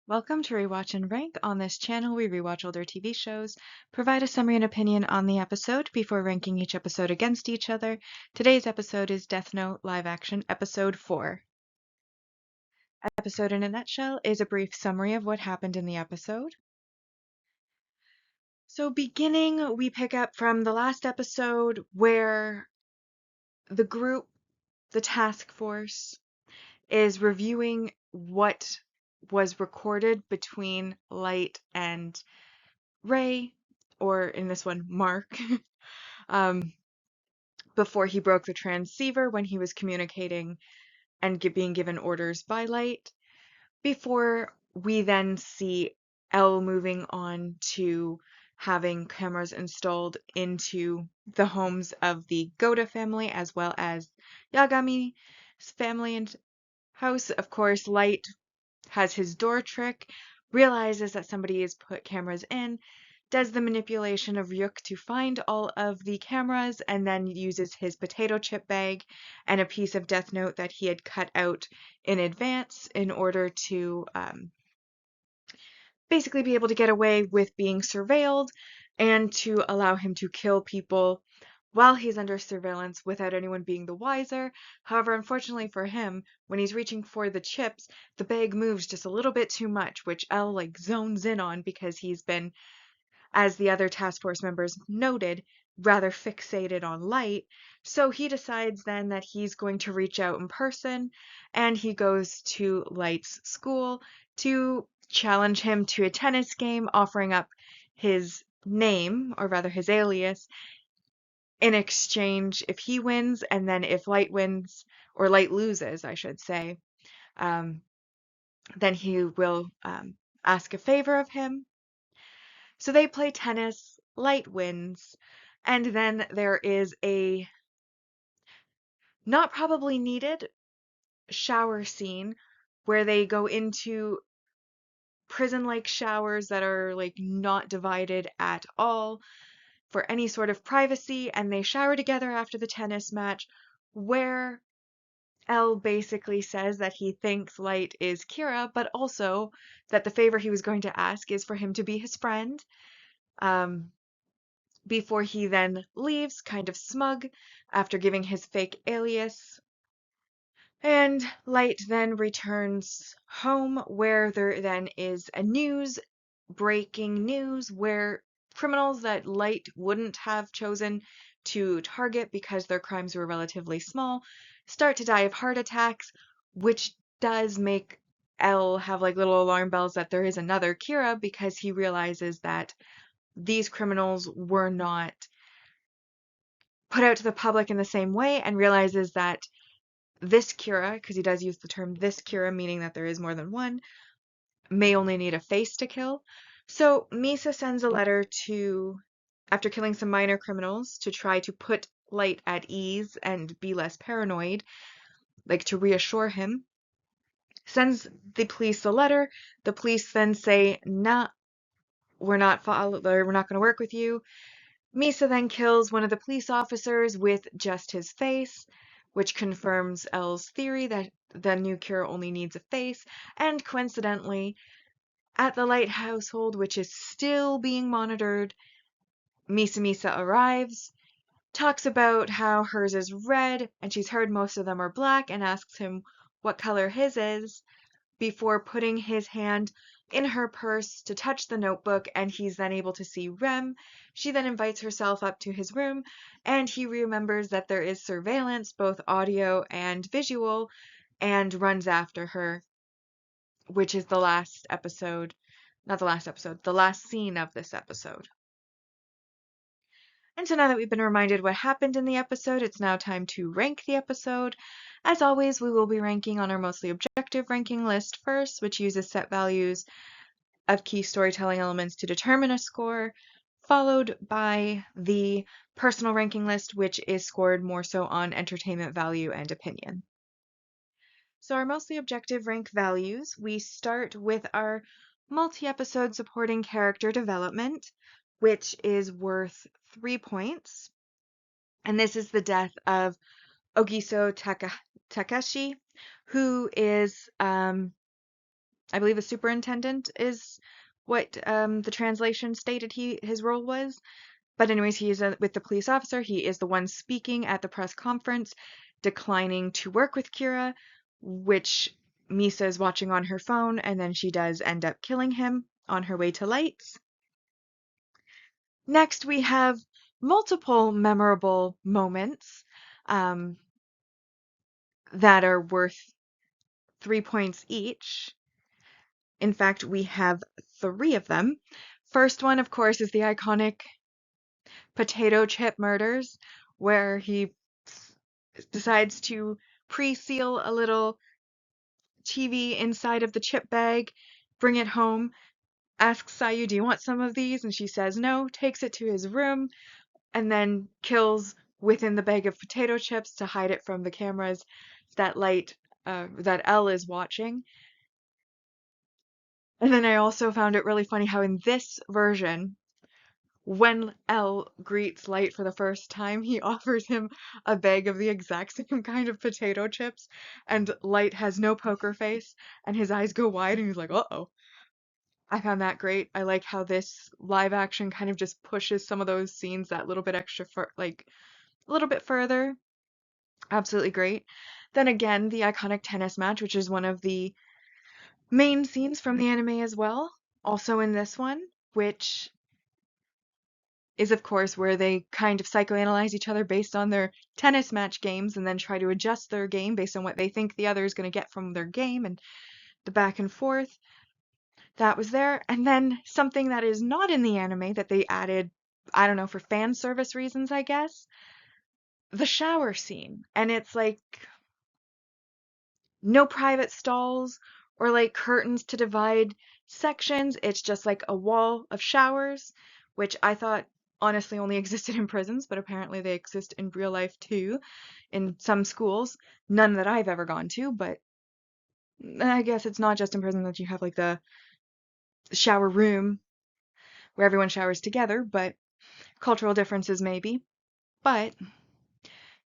Welcome to Rewatch-and-Rank. On this channel, we rewatch older TV shows, provide a summary and opinion on the episode before ranking each episode against each other. Today's episode is Deathnote Live Action Episode 4. Episode in a nutshell is a brief summary of what happened in the episode. So beginning, we pick up from the last episode where the group, the task force, is reviewing what was recorded between Light and Ray, or in this one, Mark, um, before he broke the transceiver when he was communicating and being given orders by Light, before we then see Elle moving on to having cameras installed into the homes of the Goda family as well as Yagami's family and house. Of course, Light has his door trick, realizes that somebody has put cameras in, does the manipulation of Ryuk to find all of the cameras, and then uses his potato chip bag and a piece of Deathnote that he had cut out in advance in order to basically be able to get away with being surveilled and to allow him to kill people while he's under surveillance without anyone being the wiser. However, unfortunately for him, when he's reaching for the chips, the bag moves just a little bit too much, which Elle zones in on because he's been, as the other task force members noted, rather fixated on Light. So he decides then that he's going to reach out in person, and he goes to Light's school to challenge him to a tennis game, offering up his name, or rather his alias, in exchange if he wins, and then if Light wins, or Light loses, I should say, then he will ask a favor of him. So they play tennis, Light wins, and then there is a not probably needed shower scene where they go into prison-like showers that are not divided at all for any sort of privacy, and they shower together after the tennis match, where Elle basically says that he thinks Light is Kira, but also that the favor he was going to ask is for him to be his friend. Before he then leaves, kind of smug, after giving his fake alias. And Light then returns home, where there then is a breaking news, where criminals that Light wouldn't have chosen to target because their crimes were relatively small start to die of heart attacks, which does make Elle have little alarm bells that there is another Kira, because he realizes that these criminals were not put out to the public in the same way, and realizes that this Kira, because he does use the term this Kira, meaning that there is more than one, may only need a face to kill. So Misa sends a letter after killing some minor criminals, to try to put Light at ease and be less paranoid, to reassure him. Sends the police the letter. The police then say, nah, we're not going to work with you. Misa then kills one of the police officers with just his face, which confirms Elle's theory that the new Kira only needs a face, and coincidentally, at the Light household, which is still being monitored, Misa arrives, talks about how hers is red, and she's heard most of them are black, and asks him what color his is, before putting his hand in her purse to touch the notebook, and he's then able to see Rem. She then invites herself up to his room, and he remembers that there is surveillance, both audio and visual, and runs after her, which is the last scene of this episode. And so now that we've been reminded what happened in the episode, it's now time to rank the episode. As always, we will be ranking on our mostly objective ranking list first, which uses set values of key storytelling elements to determine a score, followed by the personal ranking list, which is scored more so on entertainment value and opinion. So our mostly objective rank values, we start with our multi-episode supporting character development, which is worth 3 points. And this is the death of Ogiso Takeshi, who is I believe a superintendent is what the translation stated his role was. But anyways, he is with the police officer. He is the one speaking at the press conference, declining to work with Kira, which Misa is watching on her phone, and then she does end up killing him on her way to Lights. Next, we have multiple memorable moments that are worth 3 points each. In fact, we have 3 of them. First one, of course, is the iconic potato chip murders, where he decides to pre-seal a little TV inside of the chip bag, bring it home, asks Sayu, "Do you want some of these?" And she says no, takes it to his room, and then kills within the bag of potato chips to hide it from the cameras that that Elle is watching. And then I also found it really funny how in this version, when Elle greets Light for the first time, he offers him a bag of the exact same kind of potato chips, and Light has no poker face, and his eyes go wide, and he's like, uh-oh. I found that great. I like how this live action kind of just pushes some of those scenes that little bit extra like a little bit further. Absolutely great. Then again, the iconic tennis match, which is one of the main scenes from the anime as well, also in this one, which is of course where they kind of psychoanalyze each other based on their tennis match games and then try to adjust their game based on what they think the other is going to get from their game and the back and forth. That was there. And then something that is not in the anime that they added, I don't know, for fan service reasons, I guess, the shower scene. And it's like no private stalls or like curtains to divide sections. It's just like a wall of showers, which I thought honestly only existed in prisons, but apparently they exist in real life too, in some schools. None that I've ever gone to, but I guess it's not just in prison that you have like the shower room where everyone showers together, but cultural differences maybe. But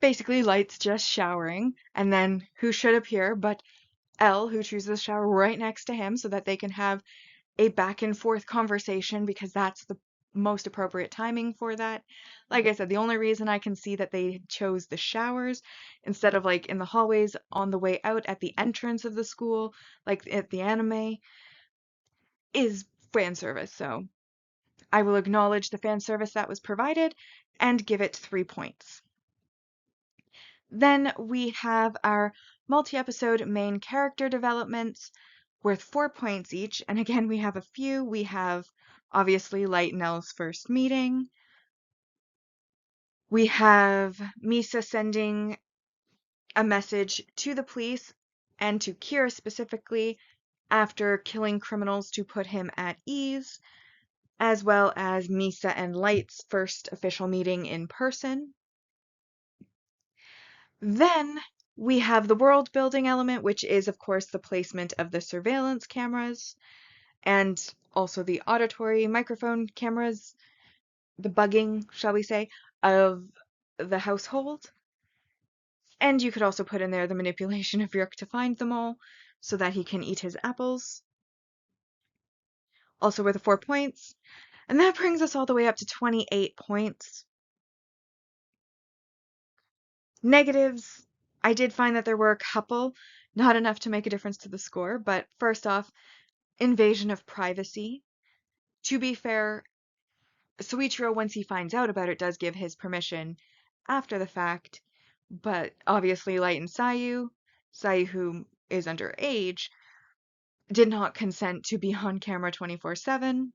basically, Light's just showering, and then who should appear but Elle, who chooses to shower right next to him so that they can have a back and forth conversation because that's the most appropriate timing for that. Like I said, the only reason I can see that they chose the showers instead of like in the hallways on the way out at the entrance of the school, like at the anime, is fan service. So I will acknowledge the fan service that was provided and give it 3 points. Then we have our multi-episode main character developments worth 4 points each. And again, we have a few. We have obviously Light and Elle's first meeting. We have Misa sending a message to the police and to Kira specifically after killing criminals to put him at ease, as well as Misa and Light's first official meeting in person. Then we have the world building element, which is, of course, the placement of the surveillance cameras and also the auditory microphone cameras, the bugging, shall we say, of the household. And you could also put in there the manipulation of Ryuk to find them all so that he can eat his apples. Also worth 4 points. And that brings us all the way up to 28 points. Negatives, I did find that there were a couple, not enough to make a difference to the score, but first off, invasion of privacy. To be fair, Soichiro, once he finds out about it, does give his permission after the fact, but obviously Light and Sayu, who is underage, did not consent to be on camera 24/7.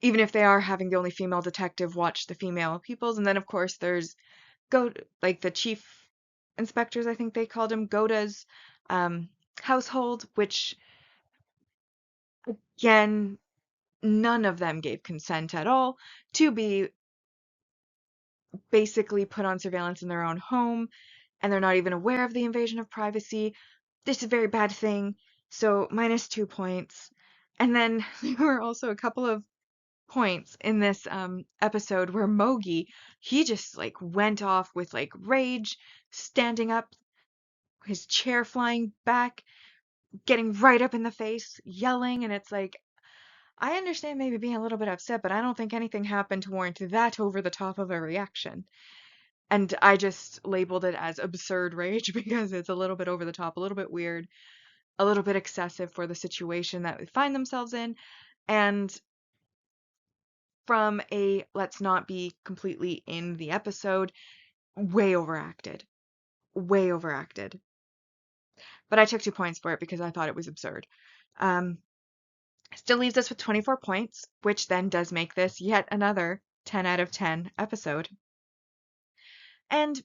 Even if they are having the only female detective watch the female peoples. And then, of course, there's like the chief inspectors, I think they called him, Goda's household, which, again, none of them gave consent at all to be basically put on surveillance in their own home, and they're not even aware of the invasion of privacy. This is a very bad thing, so minus 2 points. And then there were also a couple of points in this episode where Mogi, he just like went off with like rage, standing up, his chair flying back, getting right up in the face, yelling, and it's like, I understand maybe being a little bit upset, but I don't think anything happened to warrant that over the top of a reaction. And I just labeled it as absurd rage because it's a little bit over the top, a little bit weird, a little bit excessive for the situation that we find themselves in. And from a let's not be completely in the episode, way overacted. Way overacted. But I took 2 points for it because I thought it was absurd. Um, Still leaves us with 24 points, which then does make this yet another 10 out of 10 episode. And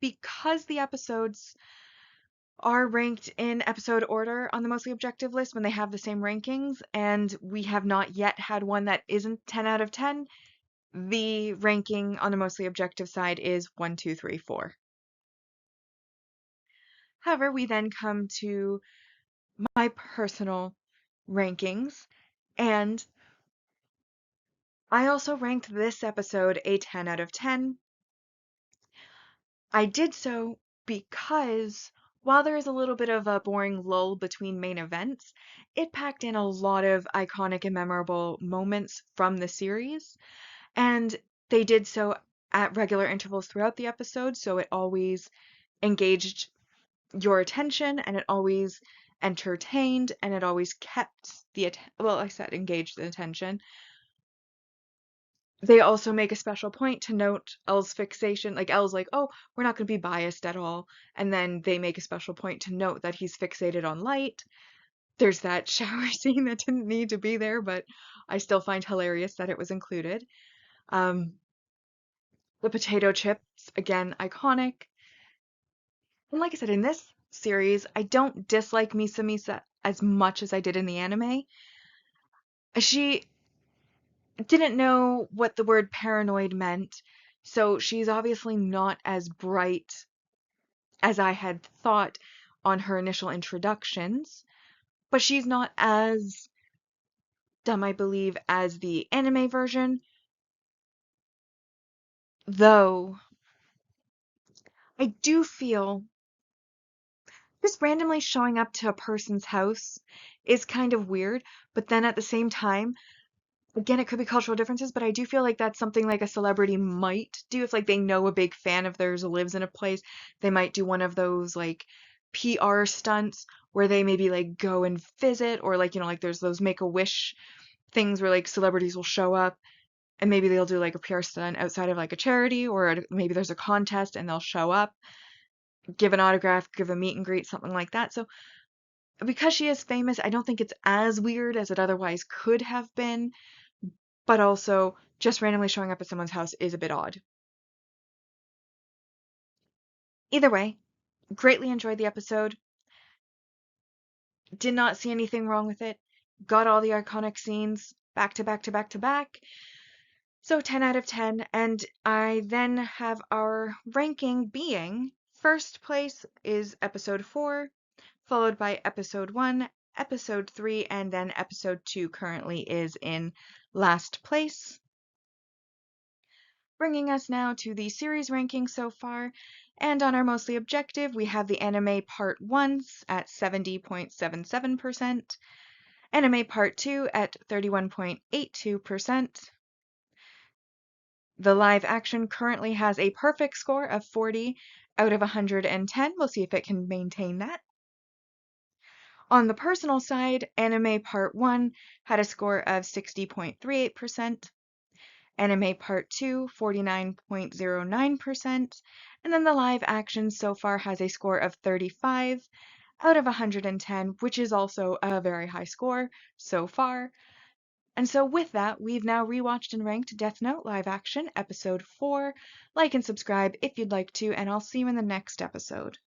because the episodes are ranked in episode order on the mostly objective list when they have the same rankings, and we have not yet had one that isn't 10 out of 10, the ranking on the mostly objective side is 1, 2, 3, 4. However, we then come to my personal rankings, and I also ranked this episode a 10 out of 10. I did so because while there is a little bit of a boring lull between main events, it packed in a lot of iconic and memorable moments from the series, and they did so at regular intervals throughout the episode, so it always engaged your attention and it always entertained and it always kept well, I said engaged the attention. They also make a special point to note Elle's fixation. Like, Elle's like, oh, we're not going to be biased at all. And then they make a special point to note that he's fixated on Light. There's that shower scene that didn't need to be there, but I still find hilarious that it was included. Um, the potato chips, again, iconic. And like I said, in this series, I don't dislike Misa Misa as much as I did in the anime. She didn't know what the word paranoid meant, so she's obviously not as bright as I had thought on her initial introductions, but she's not as dumb, I believe, as the anime version, though I do feel just randomly showing up to a person's house is kind of weird, but then at the same time, again, it could be cultural differences, but I do feel like that's something like a celebrity might do. If like they know a big fan of theirs lives in a place, they might do one of those like PR stunts where they maybe like go and visit, or like, like there's those Make-A-Wish things where like celebrities will show up and maybe they'll do like a PR stunt outside of like a charity, or maybe there's a contest and they'll show up, give an autograph, give a meet and greet, something like that. So because she is famous, I don't think it's as weird as it otherwise could have been, but also just randomly showing up at someone's house is a bit odd. Either way, greatly enjoyed the episode. Did not see anything wrong with it. Got all the iconic scenes back to back to back to back. So 10 out of 10. And I then have our ranking being first place is episode 4, followed by episode 1, episode 3, and then episode 2 currently is in last place. Bringing us now to the series ranking so far, and on our mostly objective, we have the anime part 1 at 70.77%, anime part 2 at 31.82%. The live action currently has a perfect score of 40 out of 110. We'll see if it can maintain that. On the personal side, anime part 1 had a score of 60.38%. Anime Part 2, 49.09%, and then the live action so far has a score of 35 out of 110, which is also a very high score so far. And so with that, we've now rewatched and ranked Deathnote Live Action Episode 4. Like and subscribe if you'd like to, and I'll see you in the next episode.